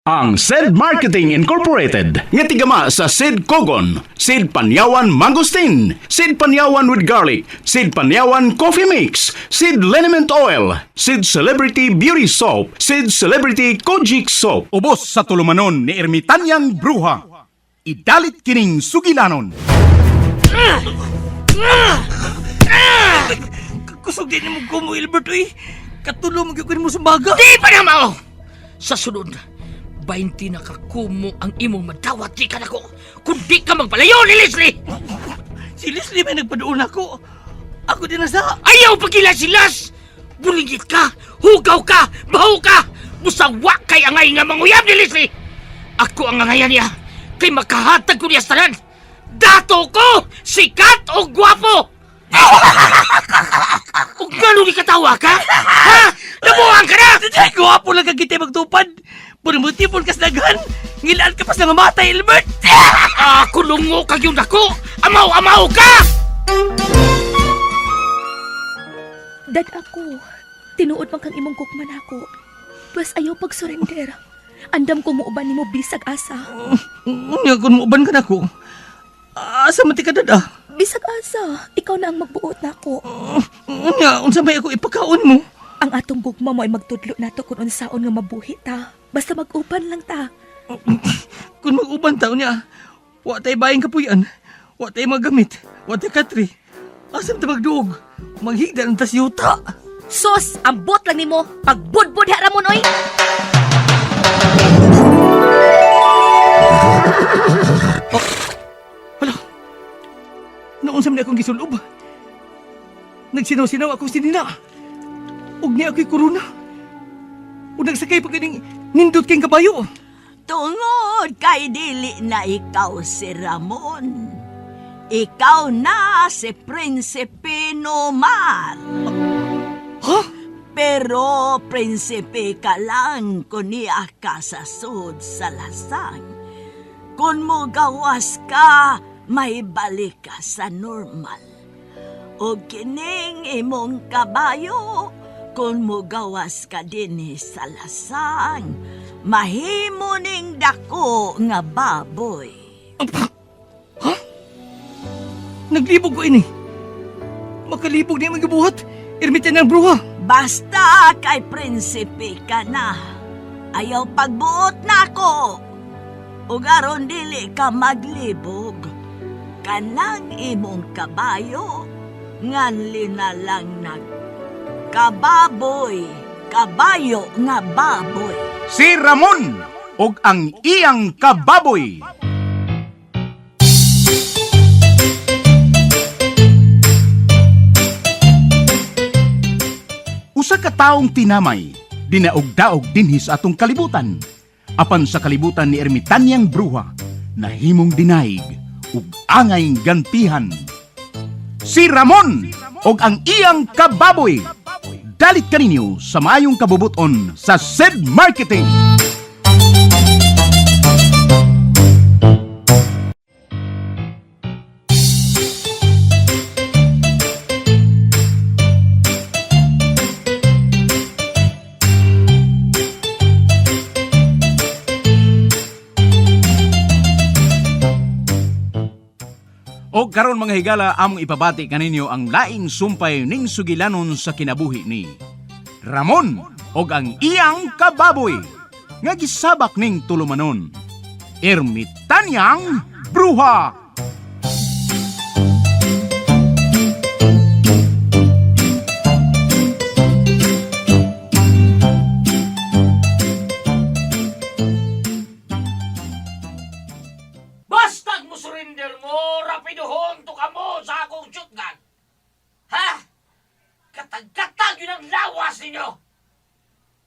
Ang SED Marketing Incorporated nga tigama sa SED Kogon, SED Panyawan Mangosteen, SED Panyawan with Garlic, SED Panyawan Coffee Mix, SED Liniment Oil, SED Celebrity Beauty Soap, SED Celebrity Kojic Soap. Ubos sa tulumanon ni Ermitanyang Bruha. Idalit kining sugilanon. Kusog din mo ko mo, Albert, uy. Katulong mo sa baga. Di pa na mao! Sa sunod, 20 na kakumo ang imong madawat di ka na ko. Kung di ka magpalayo ni Leslie! Si Leslie may nagpadoon ako. Ako din nasa... Ayaw pagilas-silas! Buligit ka, hugaw ka, baho ka! Musawa kay angay nga manguyab ni Leslie! Ako ang angayan niya, kay makahatag ko niya sa tanan. Dato ko, sikat o gwapo! Kung gano'n di katawa ka? Ha? Nabuhan ka na! Ay, guwapo lang kagiti magtupad. Puro mo tipon ka sa daghan. Ngilaan ka pa sa mamatay, Albert. Kulungo kag yung dako! Amaw-amaw ka! Dad ako, tinuod man kang imong kukman ako. Plus ayaw pag-surrender. Andam ko muuban ni mo bisag asa. Unya, kung muuban ka na ko. Asa mati ka, dada? Bisag asa, ikaw na ang magbuot na ako. Unya, unsa may ako ipakaon mo? Ang atong gugma mo ay magtudlo nato kung unsaon nga mabuhi ta. Basta mag-uban lang ta. Kung mag-uban taon niya, wa tayo bayang kapuyan, wa tayo magamit, wa tayo katri. Asam ta magduog, maghigda ng tasyuta. Sos, ambot lang nimo pagbudbud ha Ramon oy. Hala, naunsa man akong gisulob. Nagsinaw-sinaw akong sinina. Ug niya ako'y korona. Ug nagsakay pa kining nindot kayong kabayo. Tungod kay dili na ikaw si Ramon. Ikaw na si Prinsipe Nomar. Ha? Pero prinsipe ka lang kung niya ka sa sud sa lasang. Kung mo gawas ka, may balik ka sa normal. O kining imong kabayo, kung mo gawas ka din sa lasang, mahimo ning dako nga baboy. Ha? Naglibog ko ini. Makalibog niya magabuhat. Ermitan ng bruha. Basta kay prinsipe ka na. Ayaw pagbuot na ako. Ug aron dili ka maglibog. Kanang imong kabayo, nganli na lang kababoy, kabayo nga baboy. Si Ramon og ang iyang kababoy. Usa ka taong tinamay, dinaog-daog dinhi sa atong kalibutan. Apan sa kalibutan ni Ermitanyang Bruha, nahimong dinaig ug angay gantihan. Si Ramon og ang iyang kababoy. Dalit kaninyo sa maayong kabubuton sa SED Marketing. O karon mga higala, among ipabati kaninyo ang laing sumpay ning sugilanon sa kinabuhi ni Ramon og ang iyang kababoy nga gisabak ning tulumanon, Ermitanyang Bruha. Bastag mo surrender mo, rapidohon to ka mo sa akong shotgun. Ha? Katag-katag yun ang lawas ninyo.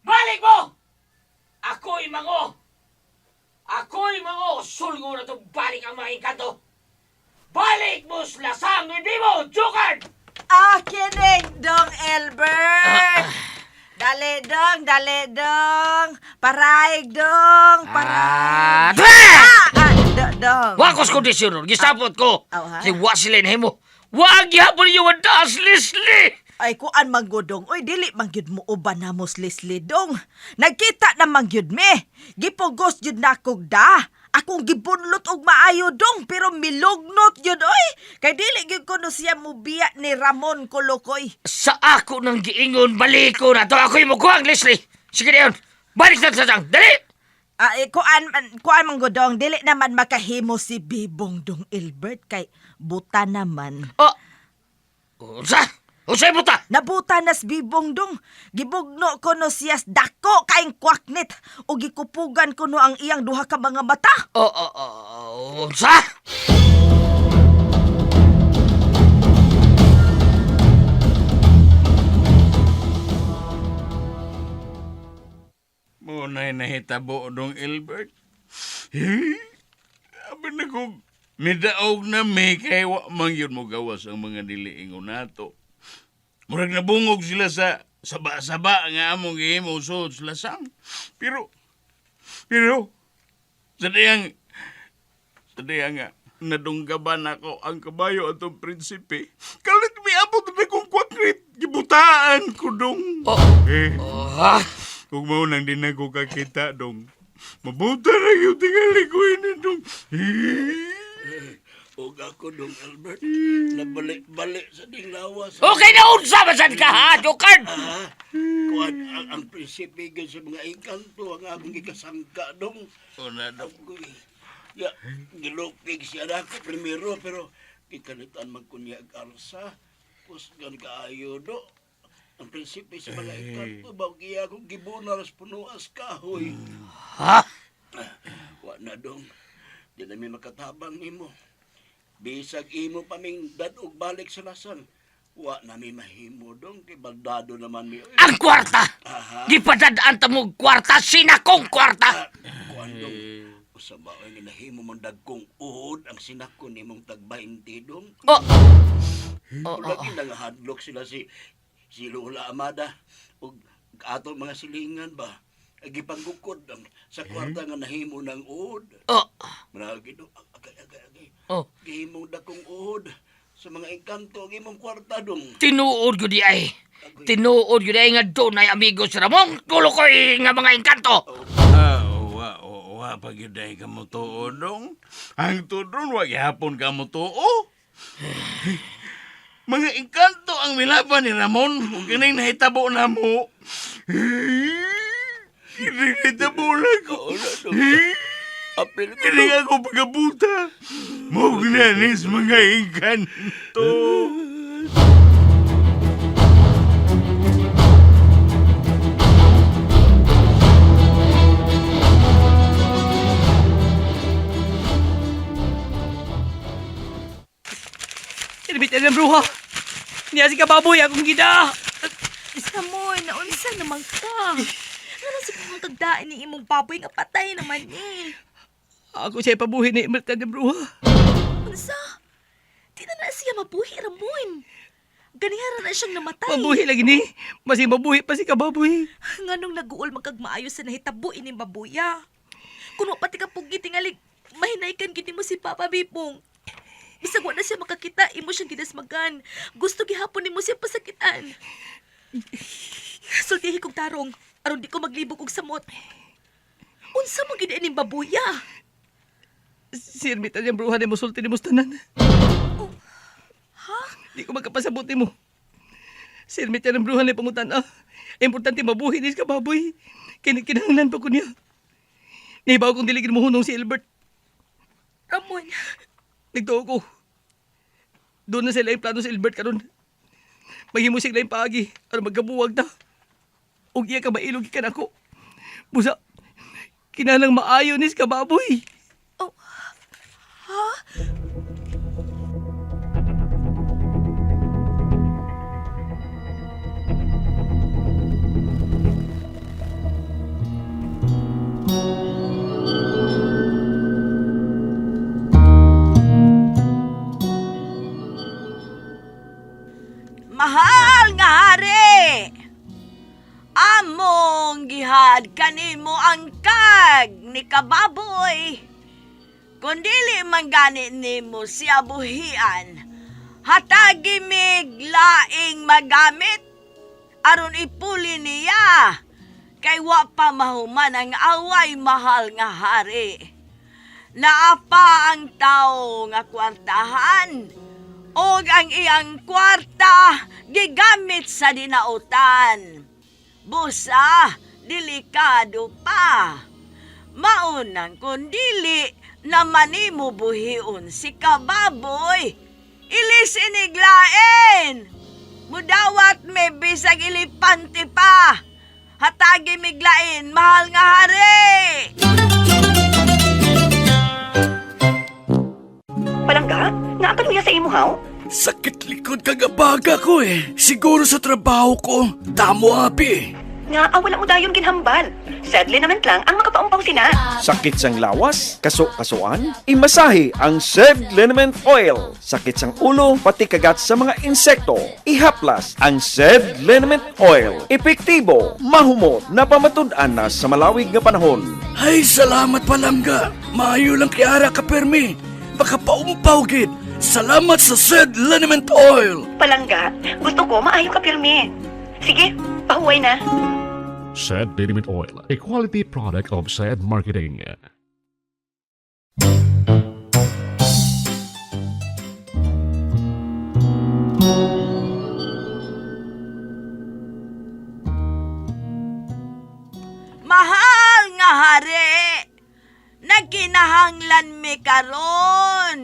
Balik mo! Ako'y mango. Sulgo na to balik ang mga inkanto. Balik mo lasang, hindi mo, Jukard! Kinig dong, Albert! Dali dong! Paraig dong! Dong! Wakos kondisyon, gisapot ko. ha? Si Wasilin Hemo. Wag yapon yung wadas, Leslie! Ay, kuan manggudong. Uy, dili mangyud mo uban na Leslie dong. Nagkita na mangyud me. Gipugos yun na kog da. Akong gibunlot og maayo dong, pero milugnot yun, oy. Kay dili gyud ko no siya mubiya ni Ramon Kolokoy. Sa ako nang giingon, balik ko na to. Ako'y mukuhang, Leslie. Sige na yun. Balik na sa sang. Dali! Ay, kuan manggudong. Dili naman makahimo si Bibong Dong Albert kay buta naman. Oh! Unsa'y buta? Nabuta nas Bibong Dong. Gibugno ko no siyas dako kaing kwaknit o gikupugan ko no ang iyang duha ka mga mata. Unsa? Muna'y nahitabo dong Albert. Abi na kong midaog na may kay wa man yun mo gawas ang mga niliingon nato. Murag nabungog sila sa saba-saba nga among gihimo usod sila sang. Pero, sadayang nga, nadunggaban ako ang kabayo atong prinsipe. Kalit may abot na kong kwakrit, gibutaan ko dong. Kung mo nang din ako kakita dong, mabuta na yung tingali ko ini dong. Huwag ako dong, Albert. Nabalik-balik sa dinglawas. Okay na unsa masan ka, ha, Jokan? Kuhan ang prinsipigan sa mga engkanto ang akong gikasangka dong. Una dong. Ya, gilupig siya na ako primero, pero kikalitan magkunyag arsa. Pusgan kaayo do. Ang prinsipi sa mga engkanto, bagay akong gibunar sa punuas kahoy. Ha? Wa na dong. Di namin makatabang nimo. Bisag imo paming dadog balik sa lasang. Wa namin mahimo dong, kay baldado naman mi. Ang kwarta! Gipadadaan ta mo kwarta, sinakong kwarta! Kuan dong, usaba ay nahimo mong dagkong uhod ang sinako nimong tag-20 dong. Lagi nangahadlok sila si Lola Amada ug ato mga silingan ba. Gipanggukod sa kwarta nga nahimo ng uhod. Maragi dong, agay. Gihimong dakong uhod sa mga engkanto, gihimong kwarta dong. Tinuod yun di ay. Tinuod yun ay nga doon ay amigo si Ramon. Tulo ko nga mga engkanto. Wa pag yun ay kamutuo dong. Ang tudron, wag hapon kamutuo. Mga engkanto ang milaban ni Ramon. Kung ganay nahitabo na mo. Hindi nahitabo na ko. Hindi ako pagabuta. Mugnanis mga engkanto. Inimbitan ng bruha. Niya si kababoy akong gida. Samoy, naunsa naman ka. Ano sa kong tagdaan ni imong baboy nga patay naman eh. Ako siya pabuhi ni Inimbitan ng bruha. Unsa? Di na siya mabuhi, Ramon. Ganihara na siyang namatay. Mabuhi lagi ni. Masing mabuhi pa si kababoy. Nganong nag-uol magkagmaayo sa nahitabo ining babuya. Kuno pati ka pugi tingalig, mahinaykan gini mo si Papa Bipong. Bisag wa na siya makakita, imo siyang gidasmagan. Gusto gihapon nimo siya pasakitan. Sultihi kong tarong, aron di ko maglibog og samot. Unsa mo gid ining babuya? Si Ermitan yung bruha ni musulti ni Mustanan. Ha? Di ko magkapasabot ni mo. Si Ermitan yung bruha ni pangutan. Importante mabuhi ni si kababoy. Kinahanglan pa ko niya. Nahibaw kong diligin mo hunong si Albert. Ramon, Nagtuo ko. Doon na sila yung plano si Albert karon. Maghimusik na yung paagi. Ano magkabuwag na. Huwag iya ka mailog ikan ako. Busa, kinalang maayo ni si kababoy. ha? Mahal nga hari! Among gihad kanimo ang kag ni kababoy. Kung dili man gani nimo siya buhian, Hatagi mig laing magamit. Aron ipuli niya. Kay wa pa mahuman ang away mahal nga hari. Naapa ang tao nga kwartahan. Og ang iyang kwarta gigamit sa dinautan. Busa, delikado pa. Maunang kundili na manimo buhiun si kababoy. Ilis iniglain. Mudawat may bisag ilipante pa. Hatagi miglain, mahal nga hari. Palangga, nga akan mo sa imo haw? Sakit likod kagabaga ko Siguro sa trabaho ko. Damo api. Nga wala mo dayon ginhambal. Sadly naman lang ang makapaumpaw sina. Sakit sang lawas, kaso-kasuan, imasahe ang Sed Liniment Oil. Sakit sang ulo, pati kagat sa mga insekto. Ihaplas ang Sed Liniment Oil. Epektibo, mahumot, na pamatud-an na sa malawig nga panahon. Ay, salamat palangga. Maayo lang kiara ka permi. Makapaumpaw gid. Salamat sa Sed Liniment Oil. Palangga, gusto ko maayo ka pirmi. Sige, pahuway na. Sed Liniment Oil, a quality product of Sed Marketing. Mahal nga hari. Nagkinahanglan mi karon.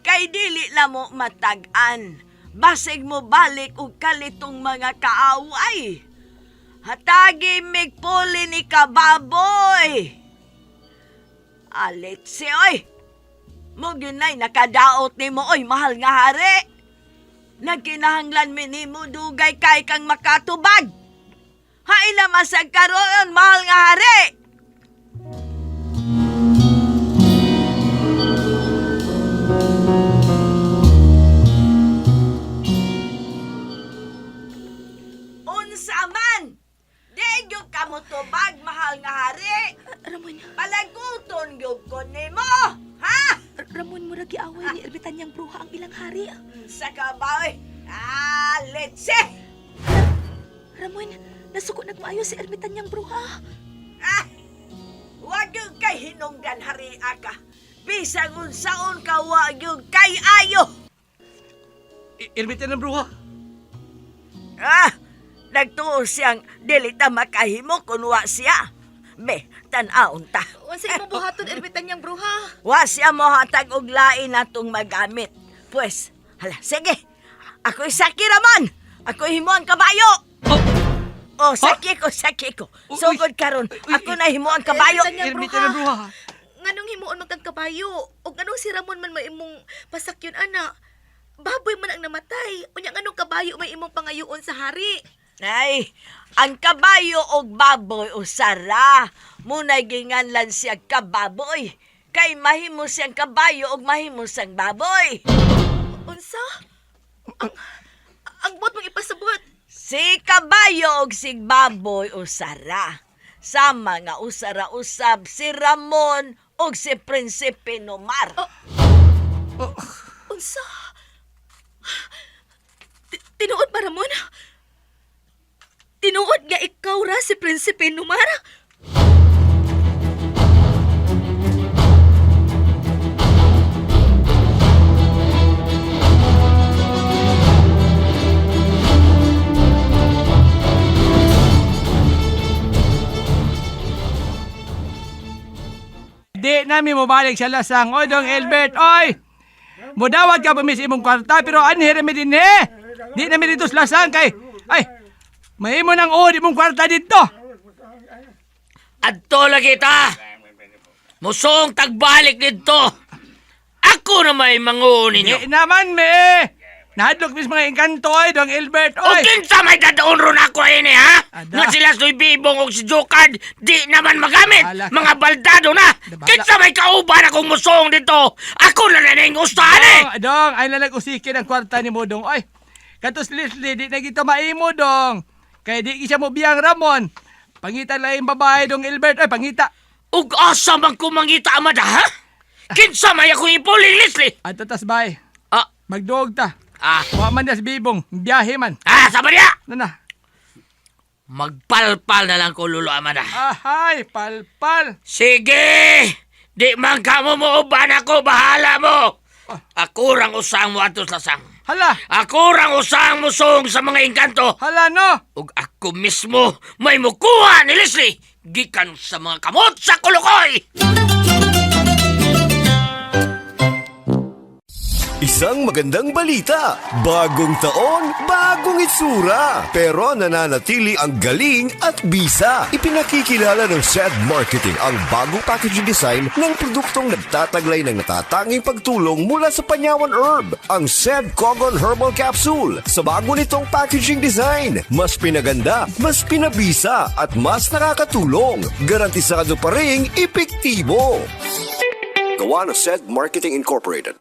Kay dili na mo matag-an. Basig mo balik og kalitong mga kaaway. Hatagi migpuli ni kababoy. Alit si oy. Mo ginay nakadaot ni mo oy mahal nga hari. Nagkinahanglan mi nimo dugay kay kang makatubag. Haila masag karon mahal nga hari. Unsa man? Diyog ka mo tubag, mahal nga hari. Ramon, Palaguton gyud ko nimo, ha? Ramon mo ragi away ni Erbitanyang bruha ang ilang hari. Sa kabaw, letse! Ramon, nasuko nagmaayo si Erbitanyang bruha. Wag yung kay hinungdan hari aka. Bisang unsaon ka wag yung kay ayo. Ermitan ng bruha. Nagtuo siyang dili ta makahimo kung wa siya. Be, tan-aon ta. Unsa imong buhaton Erbitanyang bruha? Wa siya mo hatag og lain natong magamit. Pues, hala, sige. Ako'y saki ramon. Ako'y himo ang kabayo. Saki ko. Sugod karon, ako na himo ang kabayo. Ermitan ng bruha. Nganong himuon magkagkabayo? O nganong si Ramon man may imong pasakyon, ana? Baboy man ang namatay. Unya nganong kabayo may imong pangayoon sa hari? Ay, ang kabayo og baboy usara. Muna'y ginganlan siya kababoy. Kay mahimo siyang kabayo og mahimo siyang baboy. Unsa? Ang bot mong ipasabot. Si kabayo og si baboy usara. Sama nga usara-usab si Ramon og si Prinsipe Nomar. Unsa? Tinuod ba, Ramon? Tinuod nga ikaw ra si Prinsipe Nomar? Di namin mabalik sa lasang. Oy, dong Elbert, oy! Mudawad ka pamis imong kwarta, pero anhere mi din Di namin dito sa lasang kay... Ay, mahimo ng di mong kwarta dito. Adto lagi ta. Musong tagbalik dito. Ako na may mangunin ninyo. Di naman, Nahadlok mis mga engkanto, oy, dong Elbert, O oy! kinsa may dadaon ron ako ini, ha? Ada. Nga sila soy bibong o si Jokad, di naman magamit. Ala ka. Mga baldado na. Bala. Kinsa may kauban akong musong dito. Ako na naning ustahan Dong, ay lalag usikin ang kwarta ni mo, dong, oy! Katos Leslie, di na kita maimo, dong. Kaya di siya mo biyang Ramon. Pangita lang yung babae, dong Elbert, oy, pangita. Ug asa man kumangita amada, ha? Kinsa may akong ipuling, Leslie? At tatas bay, Ah, magduog ta. Wa man niya si Bibong, biyahe man. Sama niya! Nana. Magpalpal na lang ko, Lolo Amada. Ahay, palpal. Sige! Di man ka mo muuban ako, bahala mo! Ako rang usang mo atos lasang. Hala, Ako rang usang musong sa mga engkanto. hala no. Ug ako mismo may mukuha ni Leslie gikan sa mga kamot sa kulukoy. Isang magandang balita. Bagong taon, bagong itsura. Pero nananatili ang galing at bisa. Ipinakikilala ng SED Marketing ang bagong packaging design ng produktong nagtataglay ng natatanging pagtulong mula sa Panyawan Herb. Ang SED Cogon Herbal Capsule. Sa bago nitong packaging design, mas pinaganda, mas pinabisa, at mas nakakatulong. Garantisado pa ring epektibo. Gawa ng SED Marketing Incorporated.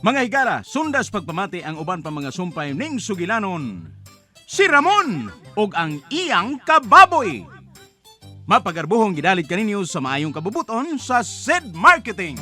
Mga higala, sundas pagpamati ang uban pa mga sumpay ning sugilanon. Si Ramon ug ang iyang kababoy. Mapagarbuhong gidalit kaninyo sa maayong kabubuton sa SED Marketing.